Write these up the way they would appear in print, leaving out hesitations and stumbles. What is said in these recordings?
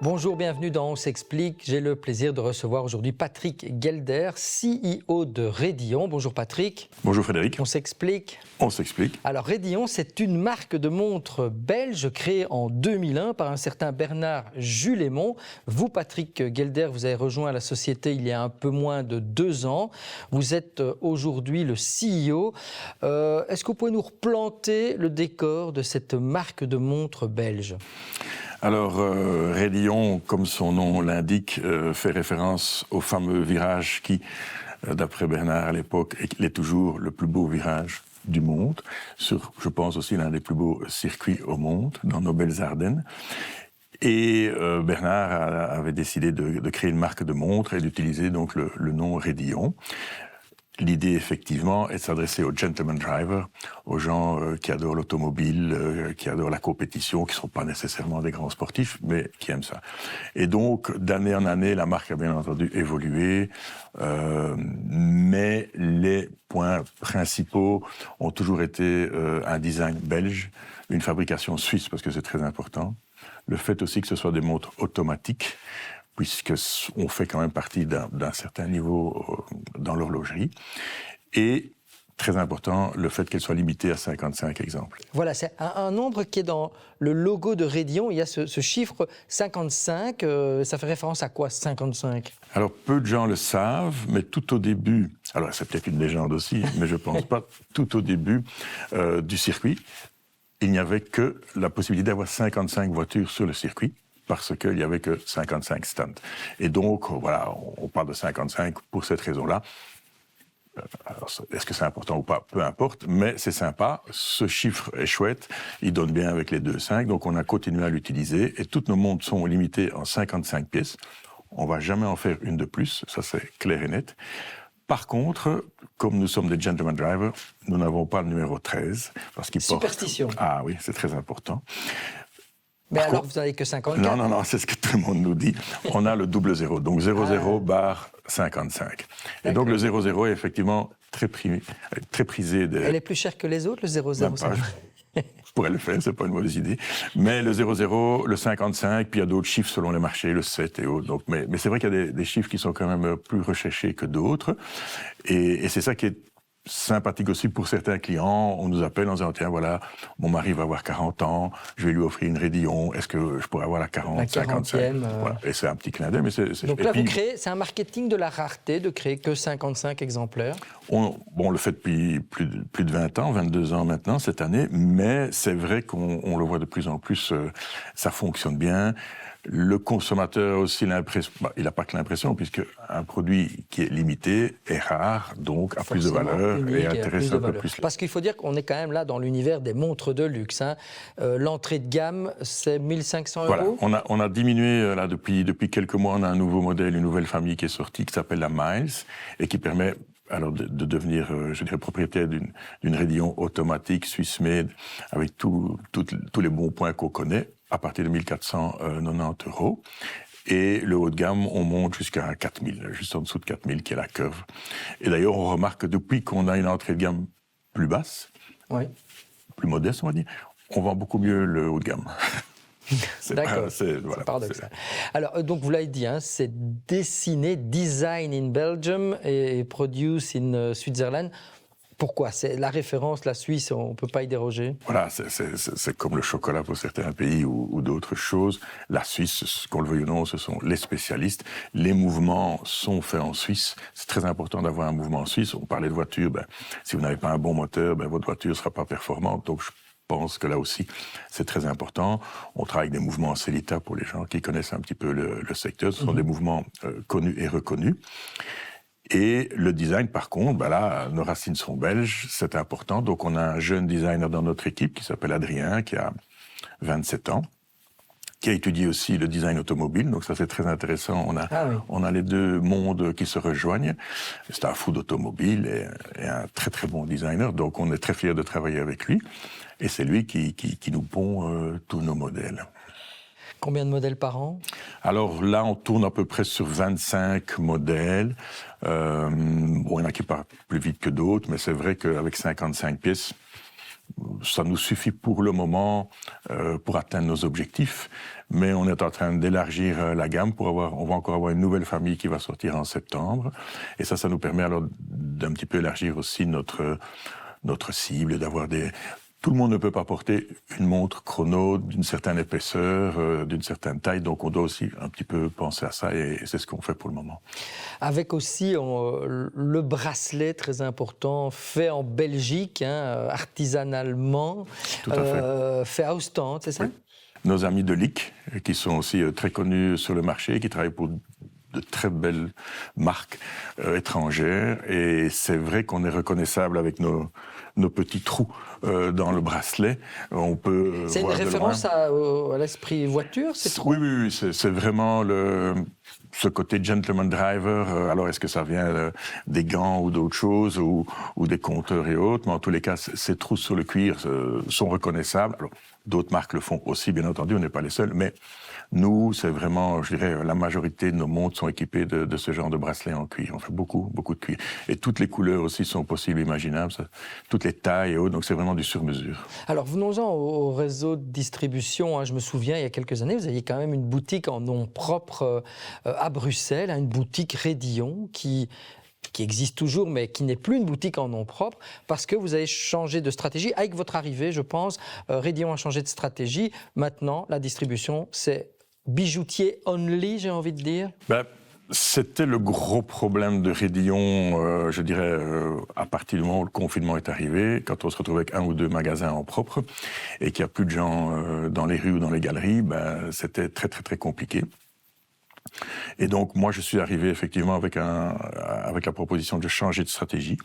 Bonjour, bienvenue dans On s'explique. J'ai le plaisir de recevoir aujourd'hui Patrick Gelder, CEO de Raidillon. Bonjour Patrick. Bonjour Frédéric. On s'explique. On s'explique. Alors Raidillon, c'est une marque de montres belge créée en 2001 par un certain Bernard Julémont. Vous, Patrick Gelder, vous avez rejoint la société il y a un peu moins de 2 ans. Vous êtes aujourd'hui le CEO. Est-ce que vous pouvez nous replanter le décor de cette marque de montres belge ? Alors, Raidillon, comme son nom l'indique, fait référence au fameux virage qui, d'après Bernard à l'époque, est toujours le plus beau virage du monde, sur, je pense aussi, l'un des plus beaux circuits au monde, dans nos belles Ardennes. Et Bernard avait décidé de créer une marque de montres et d'utiliser donc le nom Raidillon. L'idée, effectivement, est de s'adresser aux gentleman drivers, aux gens qui adorent l'automobile, qui adorent la compétition, qui ne sont pas nécessairement des grands sportifs, mais qui aiment ça. Et donc, d'année en année, la marque a bien entendu évolué, mais les points principaux ont toujours été un design belge, une fabrication suisse, parce que c'est très important, le fait aussi que ce soit des montres automatiques, puisqu'on fait quand même partie d'un certain niveau dans l'horlogerie. Et, très important, le fait qu'elle soit limitée à 55 exemples. Voilà, c'est un nombre qui est dans le logo de Raidillon. Il y a ce chiffre 55. Ça fait référence à quoi, 55 ? Alors, peu de gens le savent, mais tout au début, alors c'est peut-être une légende aussi, mais je ne pense pas, tout au début du circuit, il n'y avait que la possibilité d'avoir 55 voitures sur le circuit, parce qu'il n'y avait que 55 stands. Et donc, voilà, on parle de 55 pour cette raison-là. Alors, est-ce que c'est important ou pas ? Peu importe, mais c'est sympa. Ce chiffre est chouette, il donne bien avec les 2,5, donc on a continué à l'utiliser. Et toutes nos montres sont limitées en 55 pièces. On ne va jamais en faire une de plus, ça c'est clair et net. Par contre, comme nous sommes des gentleman drivers, nous n'avons pas le numéro 13. Parce qu'il porte... Superstition. Ah oui, c'est très important. Mais alors, vous n'avez que 54 ? Non, c'est ce que tout le monde nous dit. On a le 00, donc 00 barre 55. Et donc le 00 est effectivement très prisé. Elle est plus chère que les autres, le 00 Je pourrais le faire, c'est pas une mauvaise idée. Mais le 00, le 55, puis il y a d'autres chiffres selon les marchés, le 7 et autres. Donc, mais c'est vrai qu'il y a des chiffres qui sont quand même plus recherchés que d'autres. Et c'est ça qui est sympathique aussi pour certains clients. On nous appelle en disant, tiens, voilà, mon mari va avoir 40 ans, je vais lui offrir une Raidillon, est-ce que je pourrais avoir la 40, la 55 voilà. Et c'est un petit clin d'œil, mais c'est... Donc là, vous créez, c'est un marketing de la rareté, de créer que 55 exemplaires. On le fait depuis plus de 20 ans, 22 ans maintenant, cette année, mais c'est vrai qu'on le voit de plus en plus, ça fonctionne bien. Le consommateur a aussi l'impression, il n'a pas que l'impression, puisque un produit qui est limité est rare, donc a plus de valeur et intéresse un peu plus. Parce qu'il faut dire qu'on est quand même là dans l'univers des montres de luxe. Hein. L'entrée de gamme, c'est 1 500 €. Voilà, on a diminué là depuis quelques mois. On a un nouveau modèle, une nouvelle famille qui est sortie, qui s'appelle la Miles, et qui permet alors de devenir, je dirais, propriétaire d'une Raidillon automatique Swiss-made avec tous les bons points qu'on connaît, à partir de 1 490 €. Et le haut de gamme, on monte jusqu'à 4 000, juste en dessous de 4 000, qui est la curve. Et d'ailleurs, on remarque que depuis qu'on a une entrée de gamme plus basse, plus modeste, on va dire, on vend beaucoup mieux le haut de gamme. D'accord, c'est paradoxal. Alors, donc vous l'avez dit, hein, c'est dessiné, design in Belgium et produce in Switzerland. Pourquoi ? C'est la référence, la Suisse, on ne peut pas y déroger ? Voilà, c'est comme le chocolat pour certains pays ou d'autres choses. La Suisse, qu'on le veuille ou non, ce sont les spécialistes. Les mouvements sont faits en Suisse. C'est très important d'avoir un mouvement en Suisse. On parlait de voiture, si vous n'avez pas un bon moteur, votre voiture ne sera pas performante. Donc, je pense que là aussi, c'est très important. On travaille avec des mouvements en Celita pour les gens qui connaissent un petit peu le secteur. Ce sont des mouvements connus et reconnus. Et le design, par contre, là, nos racines sont belges, c'est important. Donc, on a un jeune designer dans notre équipe qui s'appelle Adrien, qui a 27 ans, qui a étudié aussi le design automobile. Donc, ça, c'est très intéressant. On a les deux mondes qui se rejoignent. C'est un fou d'automobile et un très, très bon designer. Donc, on est très fiers de travailler avec lui. Et c'est lui qui nous pond tous nos modèles. Combien de modèles par an ? Alors là, on tourne à peu près sur 25 modèles. Il y en a qui partent plus vite que d'autres, mais c'est vrai qu'avec 55 pièces, ça nous suffit pour le moment pour atteindre nos objectifs, mais on est en train d'élargir la gamme on va encore avoir une nouvelle famille qui va sortir en septembre, et ça nous permet alors d'un petit peu élargir aussi notre cible, d'avoir Tout le monde ne peut pas porter une montre chrono d'une certaine épaisseur, d'une certaine taille, donc on doit aussi un petit peu penser à ça, et c'est ce qu'on fait pour le moment. Avec aussi le bracelet très important, fait en Belgique, artisanalement, Tout à fait à Ostende, c'est ça? Oui. Nos amis de LIC, qui sont aussi très connus sur le marché, qui travaillent pour de très belles marques étrangères, et c'est vrai qu'on est reconnaissable avec nos petits trous dans le bracelet. On peut c'est une référence à l'esprit voiture, ces trous? Oui, c'est vraiment ce côté gentleman driver. Alors, est-ce que ça vient des gants ou d'autres choses, ou des compteurs et autres? Mais en tous les cas, ces trous sur le cuir sont reconnaissables. Alors, d'autres marques le font aussi, bien entendu, on n'est pas les seuls, mais nous, c'est vraiment, je dirais, la majorité de nos montres sont équipées de ce genre de bracelet en cuir. On fait beaucoup de cuir. Et toutes les couleurs aussi sont possibles, imaginables, toutes les tailles et autres, donc c'est vraiment du sur-mesure. Alors, venons-en au réseau de distribution. Je me souviens, il y a quelques années, vous aviez quand même une boutique en nom propre à Bruxelles, une boutique Rédillon qui existe toujours, mais qui n'est plus une boutique en nom propre, parce que vous avez changé de stratégie. Avec votre arrivée, je pense, Rédillon a changé de stratégie. Maintenant, la distribution, c'est bijoutier only, j'ai envie de dire. C'était le gros problème de Rédillon, je dirais, à partir du moment où le confinement est arrivé, quand on se retrouve avec un ou deux magasins en propre, et qu'il n'y a plus de gens dans les rues ou dans les galeries, c'était très, très, très compliqué. Et donc, moi, je suis arrivé effectivement avec la proposition de changer de stratégie,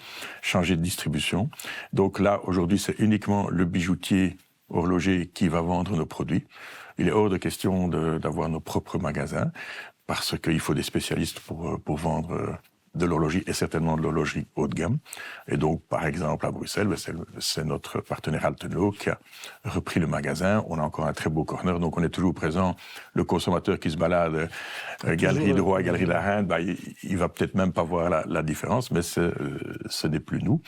changer de distribution. Donc là, aujourd'hui, c'est uniquement le bijoutier horloger qui va vendre nos produits. Il est hors de question d'avoir nos propres magasins, parce qu'il faut des spécialistes pour vendre de l'horlogerie, et certainement de l'horlogerie haut de gamme. Et donc, par exemple, à Bruxelles, c'est notre partenaire Altenau qui a repris le magasin. On a encore un très beau corner, donc on est toujours présent. Le consommateur qui se balade, Galerie de Roi, Galerie de la Reine, il va peut-être même pas voir la différence, mais ce n'est plus nous.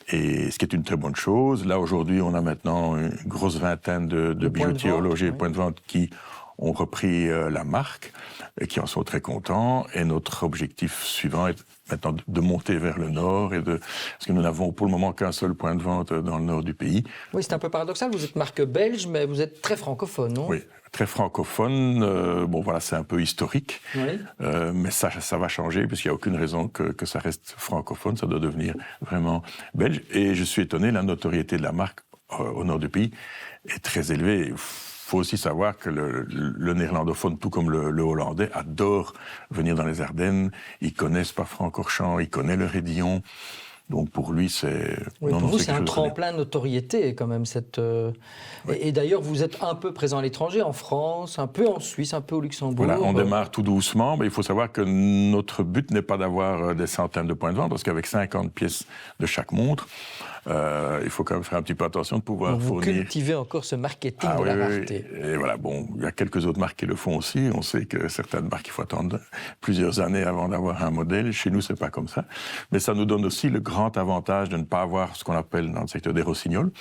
Et ce qui est une très bonne chose. Là, aujourd'hui, on a maintenant une grosse vingtaine de bijoutiers horlogers, points de vente qui ont repris la marque et qui en sont très contents. Et notre objectif suivant est maintenant de monter vers le nord, parce que nous n'avons pour le moment qu'un seul point de vente dans le nord du pays. Oui, c'est un peu paradoxal. Vous êtes marque belge, mais vous êtes très francophone, non? Oui, très francophone. C'est un peu historique, oui. Mais ça va changer, puisqu'il n'y a aucune raison que ça reste francophone. Ça doit devenir vraiment belge. Et je suis étonné, la notoriété de la marque au nord du pays est très élevée. Il faut aussi savoir que le néerlandophone, tout comme le hollandais, adore venir dans les Ardennes. Il connaît Spa-Francorchamps, il connaît le Rédillon. Donc pour lui, c'est... Oui, pour vous, c'est un tremplin de notoriété quand même. Oui. Et d'ailleurs, vous êtes un peu présent à l'étranger, en France, un peu en Suisse, un peu au Luxembourg. Voilà, on démarre tout doucement, mais il faut savoir que notre but n'est pas d'avoir des centaines de points de vente, parce qu'avec 50 pièces de chaque montre, il faut quand même faire un petit peu attention de pouvoir vous fournir... Vous cultivez encore ce marketing de la rareté. Et voilà, il y a quelques autres marques qui le font aussi. On sait que certaines marques, il faut attendre plusieurs années avant d'avoir un modèle. Chez nous, c'est pas comme ça. Mais ça nous donne aussi le grand avantage de ne pas avoir ce qu'on appelle dans le secteur des rossignols,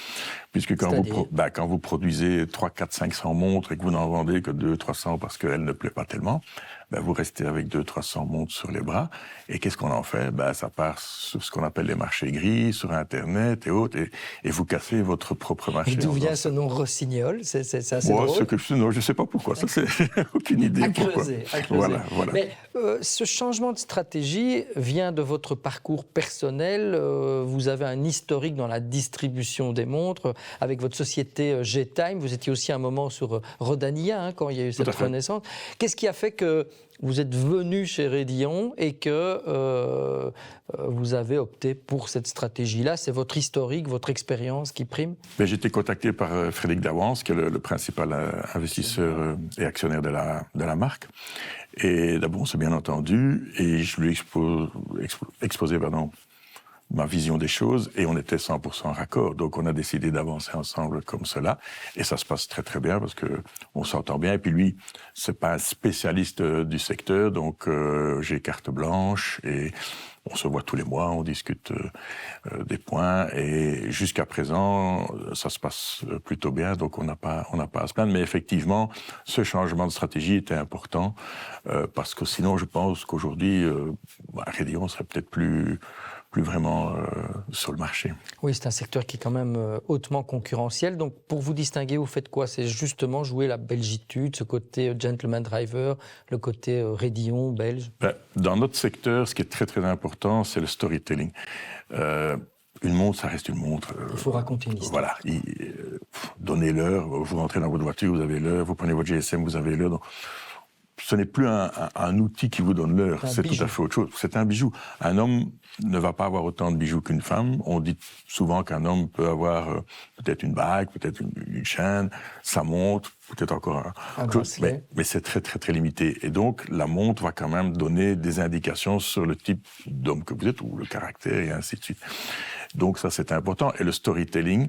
puisque quand vous produisez 3, 4, 500 montres et que vous n'en vendez que 200, 300 parce qu'elles ne plaisent pas tellement, vous restez avec 200, 300 montres sur les bras. Et qu'est-ce qu'on en fait? Ça part sur ce qu'on appelle les marchés gris, sur Internet et autres, et vous cassez votre propre marché. Et d'où vient ce nom rossignol? C'est assez drôle. Non, je ne sais pas pourquoi. Ça, c'est aucune idée. À creuser. Voilà. Mais ce changement de stratégie vient de votre parcours personnel. Vous avez un historique dans la distribution des montres avec votre société G-Time. Vous étiez aussi un moment sur Rodania quand il y a eu cette renaissance. Qu'est-ce qui a fait que vous êtes venu chez Rédillon et que vous avez opté pour cette stratégie-là? C'est votre historique, votre expérience qui prime? J'ai été contacté par Frédéric Dawans, qui est le principal investisseur et actionnaire de la marque. Et d'abord, on s'est bien entendu, et je lui ai exposé ma vision des choses et on était 100% raccord. Donc on a décidé d'avancer ensemble comme cela et ça se passe très très bien parce que on s'entend bien. Et puis lui, c'est pas un spécialiste du secteur, donc j'ai carte blanche et on se voit tous les mois, on discute des points et jusqu'à présent, ça se passe plutôt bien, donc on n'a pas à se plaindre. Mais effectivement, ce changement de stratégie était important parce que sinon, je pense qu'aujourd'hui, Rédillon serait peut-être plus vraiment sur le marché. Oui, c'est un secteur qui est quand même hautement concurrentiel. Donc, pour vous distinguer, vous faites quoi? C'est justement jouer la belgitude, ce côté gentleman driver, le côté Rédillon belge? Dans notre secteur, ce qui est très très important, c'est le storytelling. Une montre, ça reste une montre. Il faut raconter une histoire. Voilà. Donnez l'heure, vous rentrez dans votre voiture, vous avez l'heure, vous prenez votre GSM, vous avez l'heure. Donc, ce n'est plus un outil qui vous donne l'heure, c'est tout à fait autre chose. C'est un bijou. Un homme ne va pas avoir autant de bijoux qu'une femme. On dit souvent qu'un homme peut avoir peut-être une bague, peut-être une chaîne, sa montre, peut-être encore un bracelet. Mais c'est très, très, très limité. Et donc, la montre va quand même donner des indications sur le type d'homme que vous êtes, ou le caractère, et ainsi de suite. Donc, ça, c'est important. Et le storytelling,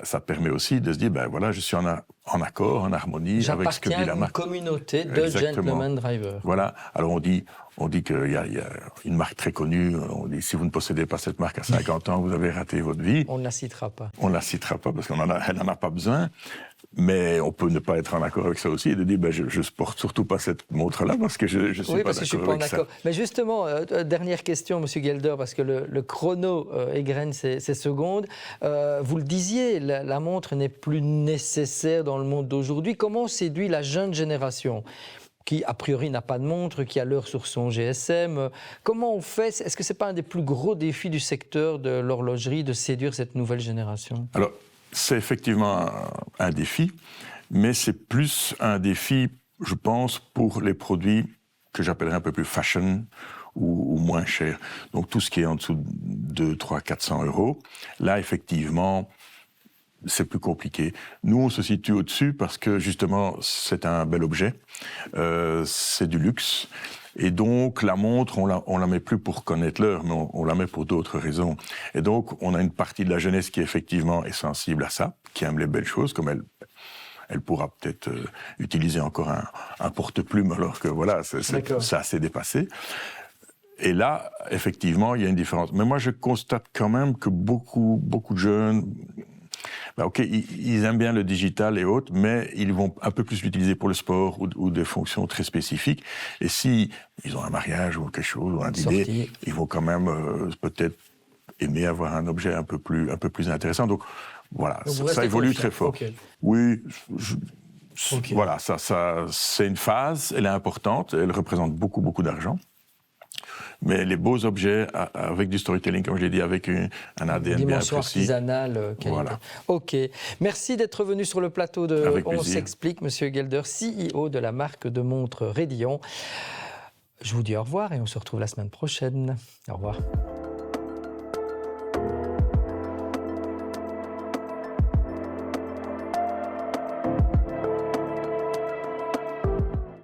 ça permet aussi de se dire, voilà, je suis en accord, en harmonie avec ce que dit la marque. J'appartiens à une communauté de gentleman drivers. Voilà. Alors on dit qu'il y a une marque très connue. On dit, si vous ne possédez pas cette marque à 50 ans, vous avez raté votre vie. On ne la citera pas. On ne la citera pas parce qu'elle n'en a pas besoin. Mais on peut ne pas être en accord avec ça aussi et de dire, je ne porte surtout pas cette montre-là parce que je ne suis pas d'accord avec ça. Mais justement, dernière question, M. Gelder, parce que le chrono égrène ses secondes. Vous le disiez, la montre n'est plus nécessaire dans le monde d'aujourd'hui. Comment on séduit la jeune génération qui, a priori, n'a pas de montre, qui a l'heure sur son GSM? Comment on fait? Est-ce que ce n'est pas un des plus gros défis du secteur de l'horlogerie de séduire cette nouvelle génération? Alors, c'est effectivement un défi, mais c'est plus un défi, je pense, pour les produits que j'appellerais un peu plus fashion ou moins chers. Donc tout ce qui est en dessous de 200, 300, 400 euros, là, effectivement, c'est plus compliqué. Nous, on se situe au-dessus parce que, justement, c'est un bel objet, c'est du luxe. Et donc, la montre, on la met plus pour connaître l'heure, mais on la met pour d'autres raisons. Et donc, on a une partie de la jeunesse qui, effectivement, est sensible à ça, qui aime les belles choses, comme elle pourra peut-être utiliser encore un porte-plume, alors que, voilà, c'est assez dépassé. Et là, effectivement, il y a une différence. Mais moi, je constate quand même que beaucoup de jeunes... OK, ils aiment bien le digital et autres, mais ils vont un peu plus l'utiliser pour le sport ou des fonctions très spécifiques. Et si ils ont un mariage ou quelque chose, ou un dîner, ils vont quand même peut-être aimer avoir un objet un peu plus intéressant. Donc voilà, ça évolue très fort. Okay. Oui, voilà, ça c'est une phase, elle est importante, elle représente beaucoup d'argent. Mais les beaux objets avec du storytelling, comme je l'ai dit, avec un ADN bien précis. Dimension artisanale, qualité. Voilà. OK. Merci d'être venu sur le plateau de On s'explique, Monsieur Gelder, CEO de la marque de montres Rédillon. Je vous dis au revoir et on se retrouve la semaine prochaine. Au revoir.